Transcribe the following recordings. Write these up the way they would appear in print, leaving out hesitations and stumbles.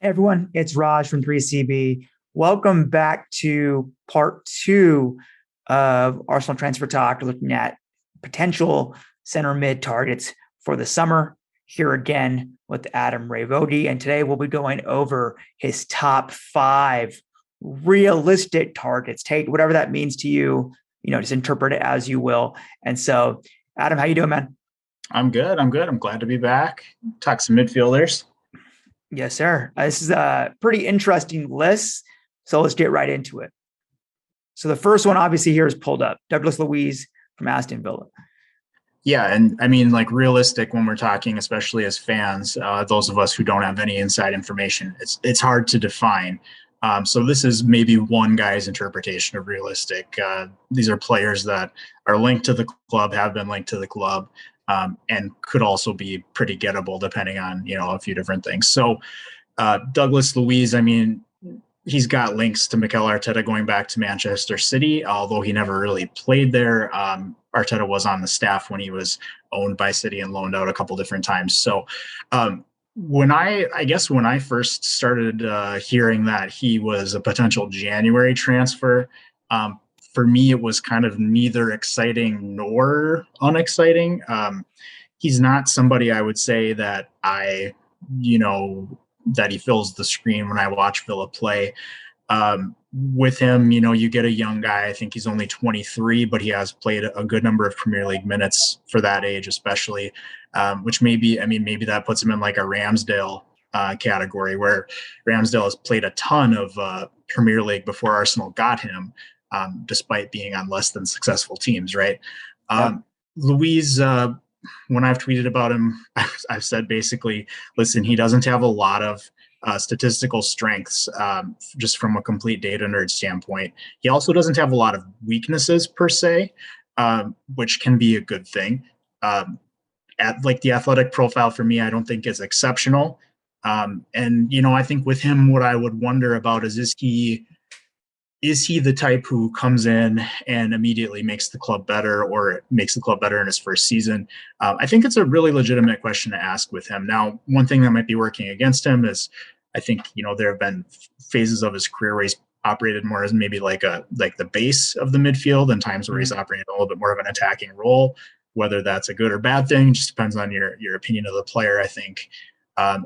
Hey everyone, it's Raj from 3CB. Welcome back to part two of Arsenal Transfer Talk, looking at potential center mid targets for the summer. Here again with Adam Rae Voge, and today we'll be going over his top five realistic targets. Take whatever that means to you, just interpret it as you will. And so, Adam, how you doing, man? I'm good. I'm glad to be back. Talk some midfielders. Yes, sir. This is a pretty interesting list. So let's get right into it. So the first one, obviously, here is pulled up Douglas Luiz from Aston Villa. Yeah, and I mean, like realistic when we're talking, especially as fans, those of us who don't have any inside information, it's hard to define. So this is maybe one guy's interpretation of realistic. These are players that are linked to the club, have been linked to the club, and could also be pretty gettable depending on a few different things. So Douglas Luiz, I mean, he's got links to Mikel Arteta going back to Manchester City, although he never really played there. Arteta was on the staff when he was owned by City and loaned out a couple different times. So when I first started hearing that he was a potential January transfer, for me, it was kind of neither exciting nor unexciting. He's not somebody I would say that that he fills the screen when I watch Villa play. With him, you get a young guy. I think he's only 23, but he has played a good number of Premier League minutes for that age, especially, which maybe that puts him in like a Ramsdale category, where Ramsdale has played a ton of Premier League before Arsenal got him, despite being on less than successful teams, right? Luiz, when I've tweeted about him, I've said basically, listen, he doesn't have a lot of statistical strengths, just from a complete data nerd standpoint. He also doesn't have a lot of weaknesses per se, which can be a good thing. At like the athletic profile for me, I don't think is exceptional. And I think with him, what I would wonder about is he the type who comes in and immediately makes the club better, or makes the club better in his first season? I think it's a really legitimate question to ask with him. Now, one thing that might be working against him is I think, there have been phases of his career where he's operated more as maybe like the base of the midfield, and times where he's operated a little bit more of an attacking role. Whether that's a good or bad thing just depends on your opinion of the player, I think. I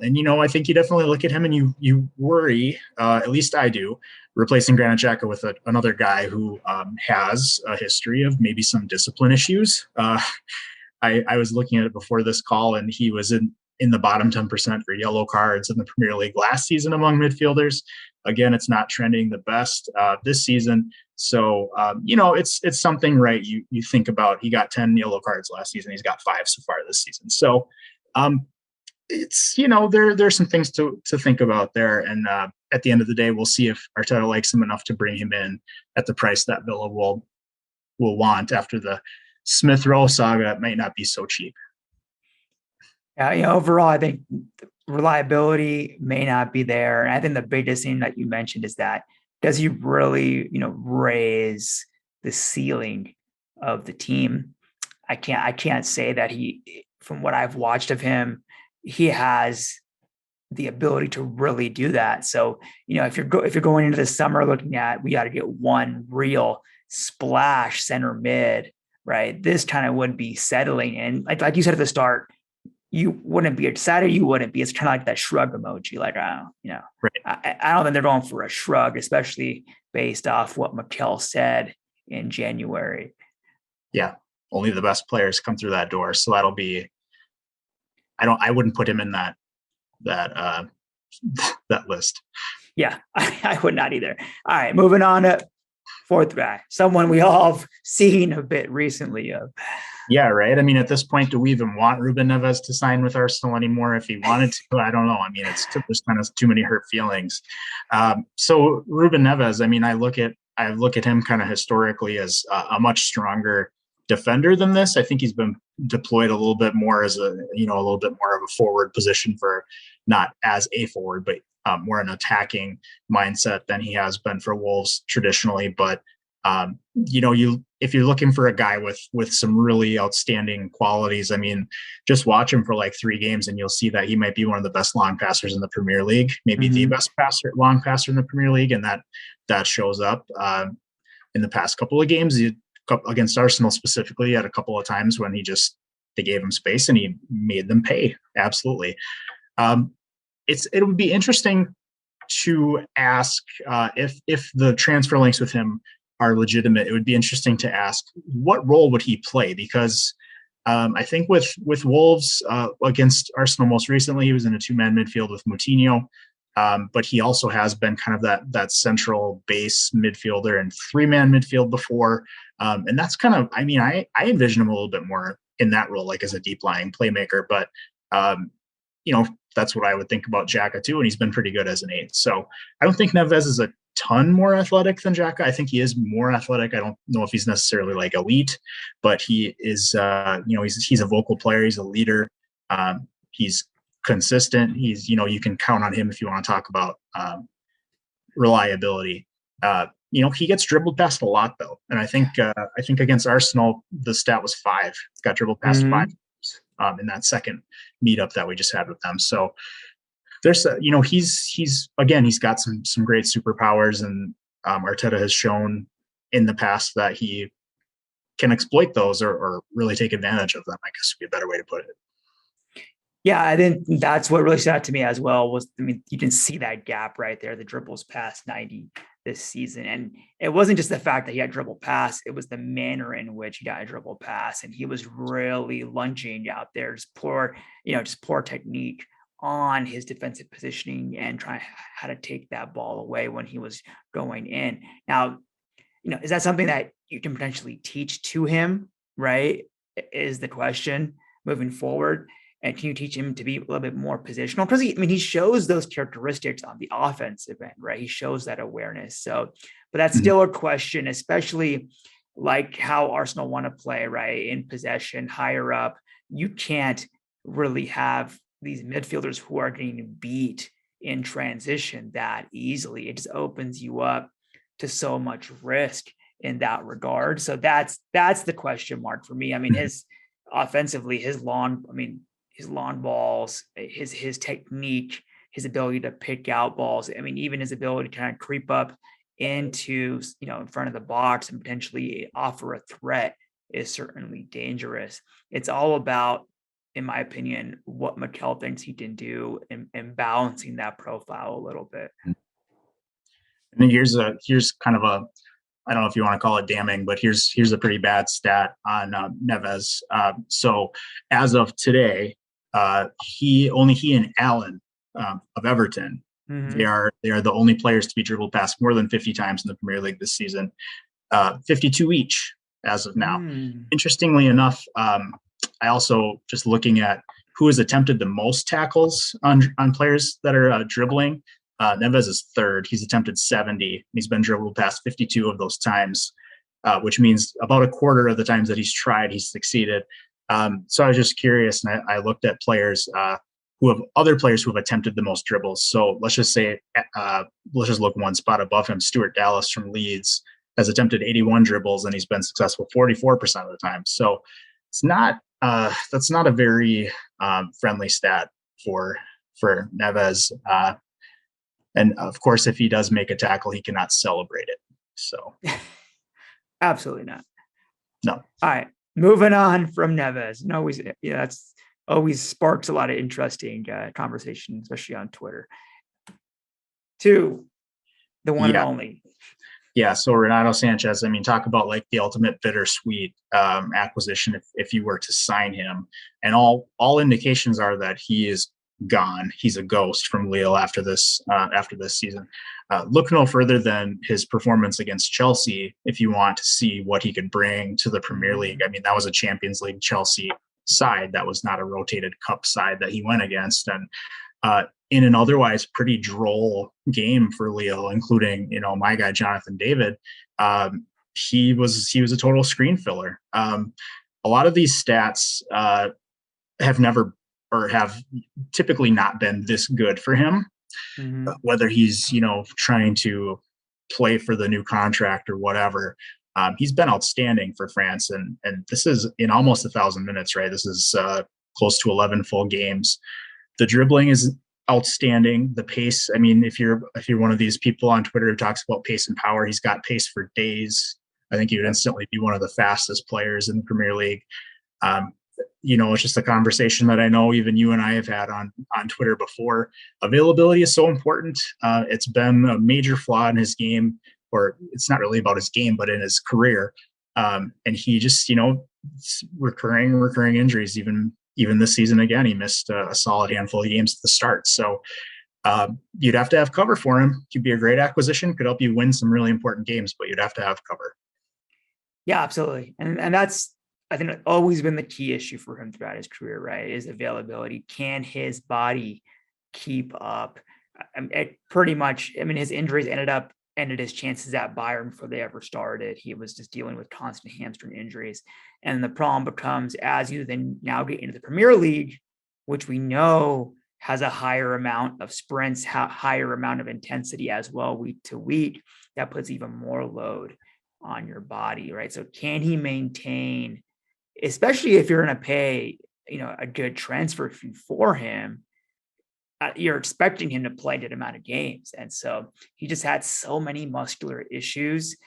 think you definitely look at him and you worry, at least I do, replacing Granit Xhaka with another guy who has a history of maybe some discipline issues. I was looking at it before this call, and he was in the bottom 10% for yellow cards in the Premier League last season among midfielders. Again, it's not trending the best this season. So, it's something, right? You think about, he got 10 yellow cards last season. He's got 5 so far this season. So, it's there's some things to think about there, and at the end of the day, we'll see if Arteta likes him enough to bring him in at the price that Villa will want after the Smith Rowe saga. It might not be so cheap. Yeah, overall, I think reliability may not be there, and I think the biggest thing that you mentioned is that does he really, raise the ceiling of the team? I can't say that he, from what I've watched of him, he has the ability to really do that. So, if you're going into the summer looking at, we got to get one real splash center mid, right? This kind of would be settling. And like you said at the start, you wouldn't be excited. You wouldn't be. It's kind of like that shrug emoji. Like, Right. I don't think they're going for a shrug, especially based off what Mikel said in January. Yeah. Only the best players come through that door. So that'll be, I wouldn't put him in that that list. Yeah, I would not either. All right, moving on to fourth guy, someone we all have seen a bit recently of. Yeah, right. I mean, at this point, do we even want Ruben Neves to sign with Arsenal anymore? If he wanted to, I don't know. I mean, there's kind of too many hurt feelings. So Ruben Neves, I mean, I look at him kind of historically as a much stronger defender than this. I think he's been deployed a little bit more as a little bit more of a forward position, for not as a forward, but more an attacking mindset than he has been for Wolves traditionally. But if you're looking for a guy with some really outstanding qualities, I mean, just watch him for like 3 games and you'll see that he might be one of the best long passers in the Premier League, maybe the best long passer in the Premier League, and that shows up in the past couple of games against Arsenal specifically. Had a couple of times when they gave him space and he made them pay. Absolutely. It would be interesting to ask if the transfer links with him are legitimate. It would be interesting to ask what role would he play, because I think with Wolves against Arsenal most recently, he was in a 2-man midfield with Moutinho, but he also has been kind of that central base midfielder and 3-man midfield before, and that's kind of, I mean, I envision him a little bit more in that role, like as a deep lying playmaker, but that's what I would think about Xhaka too, and he's been pretty good as an 8. So I don't think Neves is a ton more athletic than Xhaka. I think he is more athletic. I don't know if he's necessarily like elite, but he is, he's a vocal player. He's a leader. He's consistent. He's, you can count on him if you want to talk about reliability. He gets dribbled past a lot though. And I think against Arsenal, the stat was 5, got dribbled past 5 in that second meetup that we just had with them. So there's he's got some great superpowers, and Arteta has shown in the past that he can exploit those or really take advantage of them, I guess would be a better way to put it. Yeah, I think that's what really stood out to me as well was, I mean, you can see that gap right there, the dribbles past 90 this season. And it wasn't just the fact that he had dribble pass, it was the manner in which he got a dribble pass. And he was really lunging out there, just poor technique on his defensive positioning and trying how to take that ball away when he was going in. Now, is that something that you can potentially teach to him, right? Is the question moving forward. And can you teach him to be a little bit more positional? Because he shows those characteristics on the offensive end, right? He shows that awareness. So, but that's still a question, especially like how Arsenal want to play, right? In possession, higher up. You can't really have these midfielders who are getting beat in transition that easily. It just opens you up to so much risk in that regard. So that's the question mark for me. I mean, his offensively, his long balls, his technique, his ability to pick out balls. I mean, even his ability to kind of creep up into, in front of the box and potentially offer a threat is certainly dangerous. It's all about, in my opinion, what Mikel thinks he can do and balancing that profile a little bit. And here's kind of a, I don't know if you want to call it damning, but here's a pretty bad stat on Neves. So as of today, he and Allen of Everton, they are the only players to be dribbled past more than 50 times in the Premier League this season, 52 each as of now. Interestingly enough, I also just looking at who has attempted the most tackles on players that are dribbling. Neves is 3rd. He's attempted 70. He's been dribbled past 52 of those times, which means about a quarter of the times that he's tried, he's succeeded. So I was just curious, and I looked at other players who have attempted the most dribbles. So let's just say, let's just look one spot above him. Stuart Dallas from Leeds has attempted 81 dribbles, and he's been successful 44% of the time. So it's not that's not a very friendly stat for Neves. And of course, if he does make a tackle, he cannot celebrate it. So absolutely not. No. All right. Moving on from Neves. That's always sparks a lot of interesting conversation, especially on Twitter. To the one and only. Yeah. So Renato Sanches, I mean, talk about like the ultimate bittersweet acquisition if you were to sign him. And all indications are that he is gone. He's a ghost from Lille after this season. Look no further than his performance against Chelsea if you want to see what he could bring to the Premier League. I mean, that was a Champions League Chelsea side. That was not a rotated cup side that he went against. And in an otherwise pretty droll game for Lille, including, my guy, Jonathan David, he was a total screen filler. A lot of these stats have typically not been this good for him, whether he's, trying to play for the new contract or whatever. He's been outstanding for France, and this is in almost 1,000 minutes, right? This is close to 11 full games. The dribbling is outstanding. The pace, I mean, if you're one of these people on Twitter who talks about pace and power, he's got pace for days. I think he would instantly be one of the fastest players in the Premier League. It's just a conversation that I know even you and I have had on Twitter before. Availability is so important. It's been a major flaw in his game, or it's not really about his game, but in his career. And he just, recurring injuries. Even this season, again, he missed a solid handful of games at the start. So you'd have to have cover for him. He'd be a great acquisition, could help you win some really important games, but you'd have to have cover. Yeah, absolutely. And that's, I think, always been the key issue for him throughout his career, right? Is availability. Can his body keep up? Pretty much, his injuries ended his chances at Bayern before they ever started. He was just dealing with constant hamstring injuries. And the problem becomes, as you then now get into the Premier League, which we know has a higher amount of sprints, higher amount of intensity as well, week to week, that puts even more load on your body, right? So can he maintain, especially if you're going to pay, a good transfer fee for him, you're expecting him to play a good amount of games. And so he just had so many muscular issues.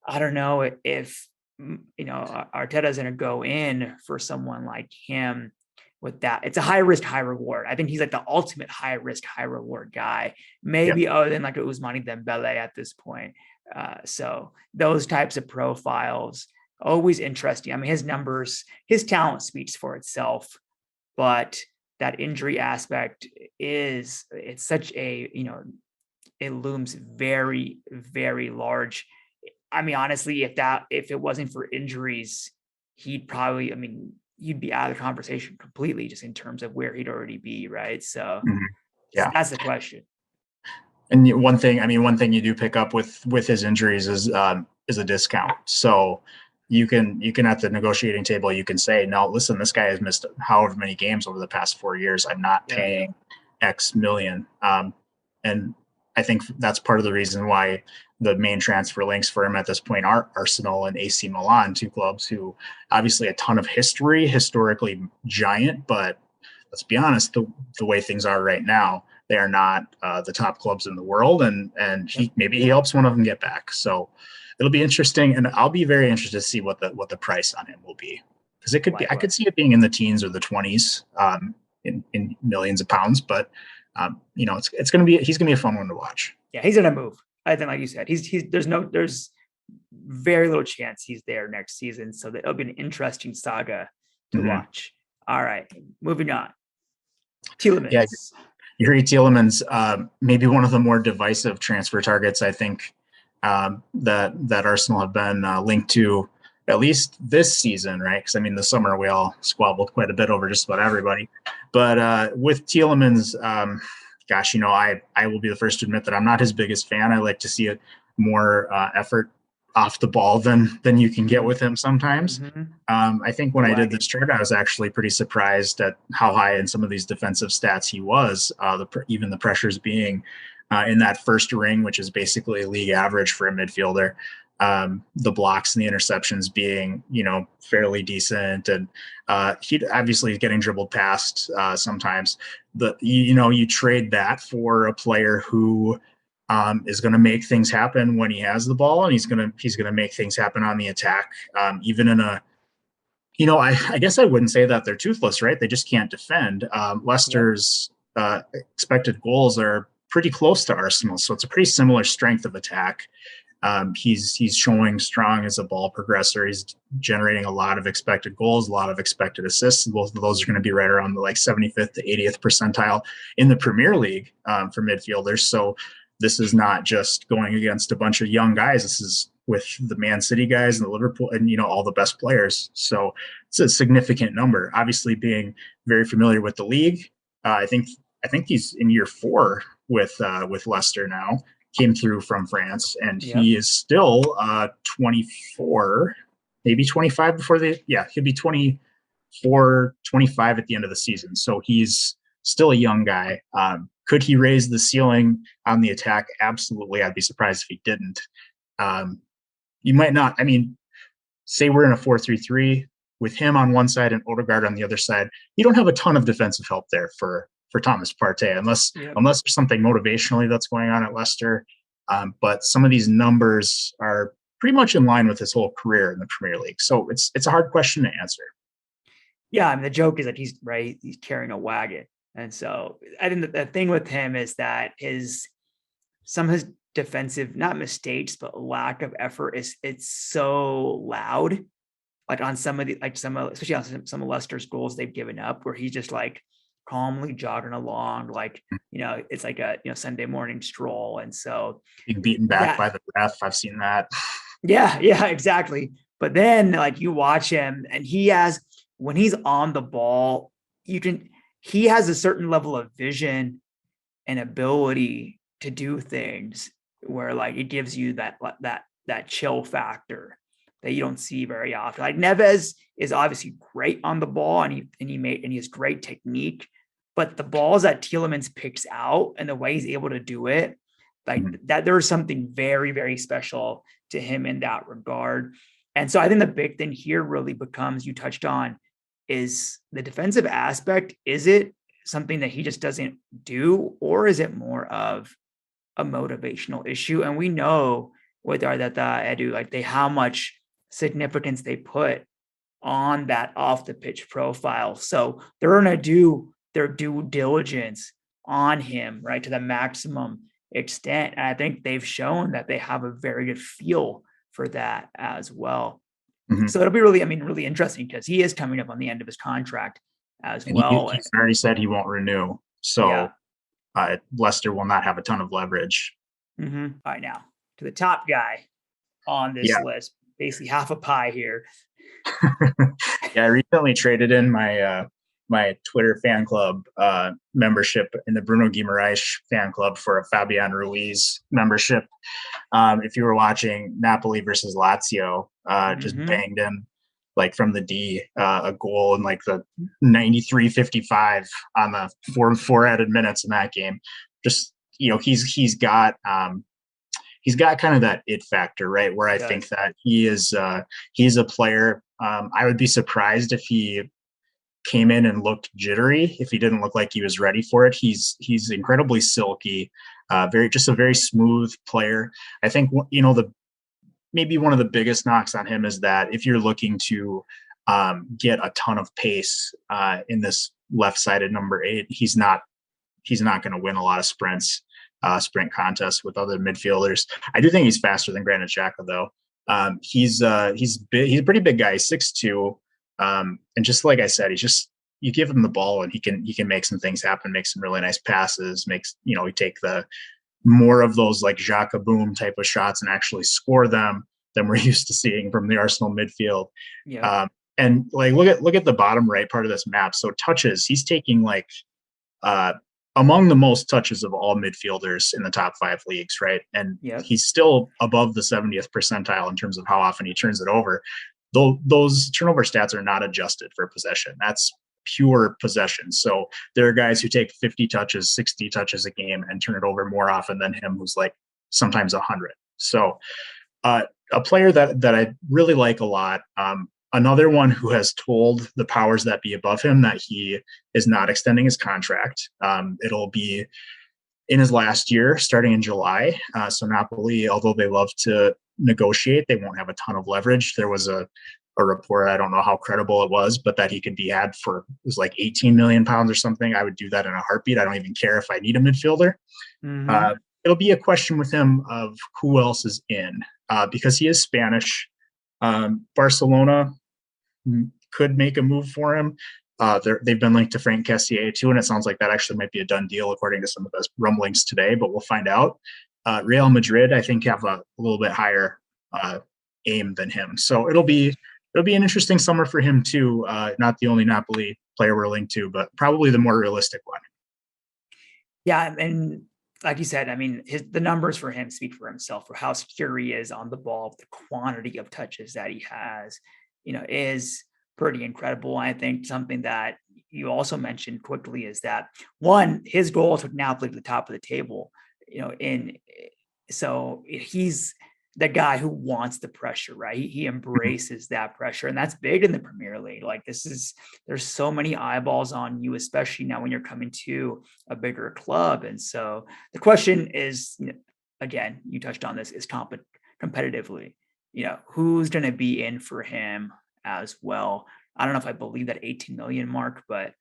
I don't know if, Arteta's going to go in for someone like him with that. It's a high risk, high reward. I think he's like the ultimate high risk, high reward guy, maybe other than like a Ousmane Dembele at this point. So those types of profiles, always interesting. His numbers, his talent speaks for itself, but that injury aspect it's such a, it looms very, very large. Honestly, if it wasn't for injuries, he'd probably, you'd be out of the conversation completely just in terms of where he'd already be. Right. So so that's the question. And one thing you do pick up with his injuries is a discount. So you can at the negotiating table, you can say, no, listen, this guy has missed however many games over the past 4 years. I'm not paying X million. And I think that's part of the reason why the main transfer links for him at this point are Arsenal and AC Milan, two clubs who obviously a ton of history, historically giant, but let's be honest, the way things are right now, they are not the top clubs in the world, and maybe he helps one of them get back. So it'll be interesting, and I'll be very interested to see what the price on him will be, because it could be, I could see it being in the teens or the 20s, in millions of pounds, but he's gonna be a fun one to watch. Yeah, he's gonna move. I think, like you said, there's very little chance he's there next season, so it'll be an interesting saga to watch. All right, moving on. Tielemans. Yeah, Youri Tielemans, maybe one of the more divisive transfer targets, I think, that Arsenal have been linked to, at least this season, right? Because the summer we all squabbled quite a bit over just about everybody. But with Tielemans, I will be the first to admit that I'm not his biggest fan. I like to see it more effort off the ball than you can get with him sometimes. I think when I did this chart, I was actually pretty surprised at how high in some of these defensive stats he was, even the pressures being in that first ring, which is basically league average for a midfielder. The blocks and the interceptions being, fairly decent, and he obviously is getting dribbled past sometimes. You trade that for a player who is going to make things happen when he has the ball, and he's going to make things happen on the attack, even in a. I guess I wouldn't say that they're toothless, right? They just can't defend. Leicester's expected goals are pretty close to Arsenal, so it's a pretty similar strength of attack. He's showing strong as a ball progressor. He's generating a lot of expected goals, a lot of expected assists. Both of those are going to be right around the 75th to 80th percentile in the Premier League for midfielders. So this is not just going against a bunch of young guys. This is with the Man City guys and the Liverpool and all the best players. So it's a significant number. Obviously, being very familiar with the league, I think he's in year 4 with Leicester now. Came through from France, and he is still 24, maybe 25 before he'll be 24, 25 at the end of the season. So he's still a young guy. Could he raise the ceiling on the attack? Absolutely. I'd be surprised if he didn't. You might not. say we're in a 4-3-3 with him on one side and Odegaard on the other side, you don't have a ton of defensive help there for Thomas Partey, unless there's something motivationally that's going on at Leicester. But some of these numbers are pretty much in line with his whole career in the Premier League. So it's a hard question to answer. Yeah, I mean, the joke is that he's carrying a wagon. And so I think the thing with him is that some of his defensive, not mistakes, but lack of effort it's so loud. Like on some of the, especially on some of Leicester's goals they've given up, where he's just like calmly jogging along, like, it's like a, Sunday morning stroll. And so being beaten back by the ref, I've seen that. Yeah, exactly. But then like you watch him and when he's on the ball, he has a certain level of vision and ability to do things where like it gives you that chill factor that you don't see very often. Like Neves is obviously great on the ball and he has great technique, but the balls that Tielemans picks out and the way he's able to do it, like that, there's something very, very special to him in that regard. And so I think the big thing here really becomes, you touched on, is the defensive aspect. Is it something that he just doesn't do, or is it more of a motivational issue? And we know with Arteta, Edu, like how much significance they put on that off the pitch profile. So they're going to do their due diligence on him, right, to the maximum extent. And I think they've shown that they have a very good feel for that as well. So it'll be really interesting because he is coming up on the end of his contract as well. He's already said he won't renew. So Leicester will not have a ton of leverage. All right, now to the top guy on this list, basically half a pie here. I recently traded in my Twitter fan club membership in the Bruno Guimaraes fan club for a Fabian Ruiz membership. If you were watching Napoli versus Lazio, just banged him like from the D, a goal in like the 93-55 on the four added minutes in that game. Just, he's got kind of that it factor, right? Where I think that he's a player. I would be surprised if he came in and looked jittery, if he didn't look like he was ready for it. He's incredibly silky, a very smooth player. I think, maybe one of the biggest knocks on him is that if you're looking to get a ton of pace in this left-sided number 8, he's not going to win a lot of sprint contests with other midfielders. I do think he's faster than Granit Xhaka, though. He's a pretty big guy. He's 6'2". And just like I said, you give him the ball and he can make some things happen, make some really nice passes, he take the more of those like Xhaka boom type of shots and actually score them than we're used to seeing from the Arsenal midfield. And like, look at the bottom right part of this map. So touches, he's taking like, among the most touches of all midfielders in the top 5 leagues, right? And he's still above the 70th percentile in terms of how often he turns it over. Those turnover stats are not adjusted for possession. That's pure possession. So there are guys who take 50 touches, 60 touches a game and turn it over more often than him, who's like sometimes 100. So a player that I really like a lot. Another one who has told the powers that be above him that he is not extending his contract. It'll be in his last year, starting in July. So Napoli, although they love to negotiate, they won't have a ton of leverage. There was a report, I don't know how credible it was, but that he could be had for, it was like 18 million pounds or something. I would do that in a heartbeat. I don't even care if I need a midfielder. It'll be a question with him of who else is in, because he is Spanish. Barcelona could make a move for him. They've been linked to Frank Kessié too, and it sounds like that actually might be a done deal according to some of the rumblings today, but we'll find out. Real Madrid, I think, have a little bit higher aim than him. So it'll be an interesting summer for him too. Not the only Napoli player we're linked to, but probably the more realistic one. Yeah, and like you said, I mean, the numbers for him speak for himself, for how secure he is on the ball, the quantity of touches that he has, is pretty incredible. And I think something that you also mentioned quickly is that, one, his goal took Napoli to the top of the table, so he's the guy who wants the pressure, right? He embraces that pressure, and that's big in the Premier League. Like there's so many eyeballs on you, especially now when you're coming to a bigger club. And so the question is, again, you touched on this, is competitively, who's going to be in for him as well. I don't know if I believe that 18 million mark, but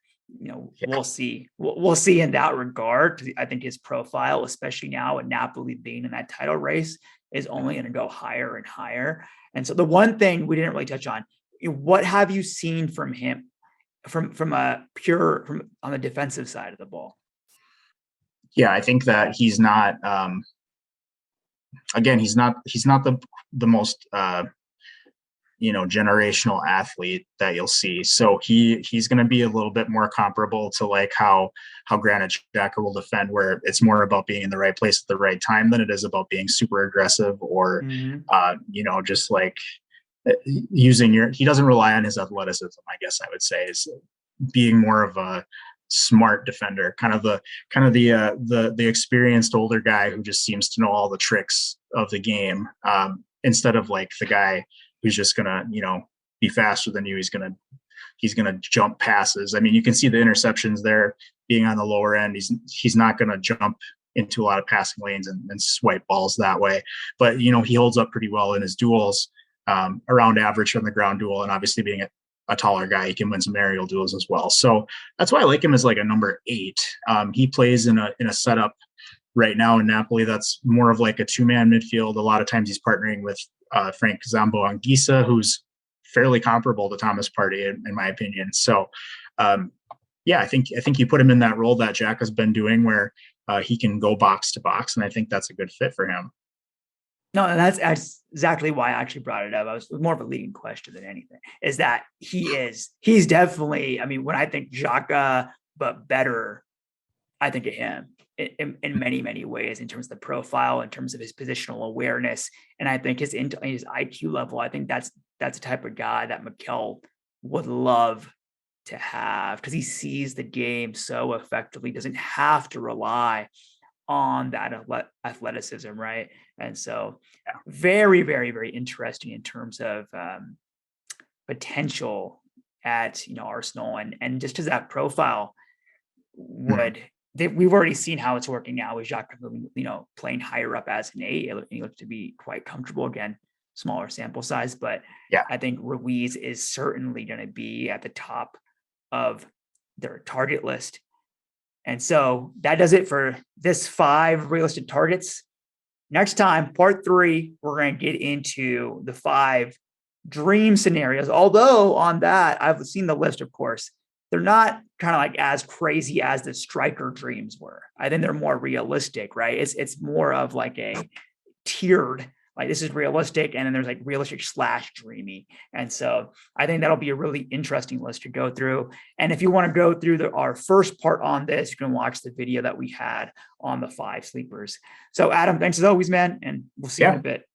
we'll see. We'll see in that regard. I think his profile, especially now with Napoli being in that title race, is only going to go higher and higher. And so the one thing we didn't really touch on, what have you seen from him from on the defensive side of the ball? Yeah, I think that he's not again, he's not the most generational athlete that you'll see. So he's going to be a little bit more comparable to like how Granit Xhaka will defend, where it's more about being in the right place at the right time than it is about being super aggressive or just like using he doesn't rely on his athleticism, I guess I would say, is being more of a smart defender, kind of the experienced older guy who just seems to know all the tricks of the game, instead of like the guy who's just gonna, be faster than you. He's gonna jump passes. I mean, you can see the interceptions there being on the lower end. He's not gonna jump into a lot of passing lanes and swipe balls that way. But he holds up pretty well in his duels, around average from the ground duel, and obviously being a taller guy, he can win some aerial duels as well. So that's why I like him as like a number 8. He plays in a setup right now in Napoli that's more of like a 2-man midfield. A lot of times he's partnering with Frank Zambo Anguissa, who's fairly comparable to Thomas Partey in my opinion. So I think you put him in that role that Jack has been doing, where he can go box to box, and I think that's a good fit for him. No, and that's exactly why I actually brought it up. It was more of a leading question than anything, is that he's definitely, I mean, when I think Xhaka, but better, I think of him in many, many ways, in terms of the profile, in terms of his positional awareness. And I think his IQ level, I think that's the type of guy that Mikel would love to have, because he sees the game so effectively, doesn't have to rely on that athleticism, right? And so very, very, very interesting in terms of potential at Arsenal, and just as that profile would. We've already seen how it's working now with Jacques, playing higher up as an 8. He looks to be quite comfortable. Again, smaller sample size, but I think Ruiz is certainly going to be at the top of their target list. And so that does it for this 5 realistic targets. Next time, part 3, we're going to get into the 5 dream scenarios. Although on that, I've seen the list, of course. They're not kind of like as crazy as the striker dreams were. I think they're more realistic, right? It's more of like a tiered, like this is realistic, and then there's like realistic / dreamy. And so I think that'll be a really interesting list to go through. And if you want to go through our first part on this, you can watch the video that we had on the 5 sleepers. So Adam, thanks as always, man, and we'll see you in a bit.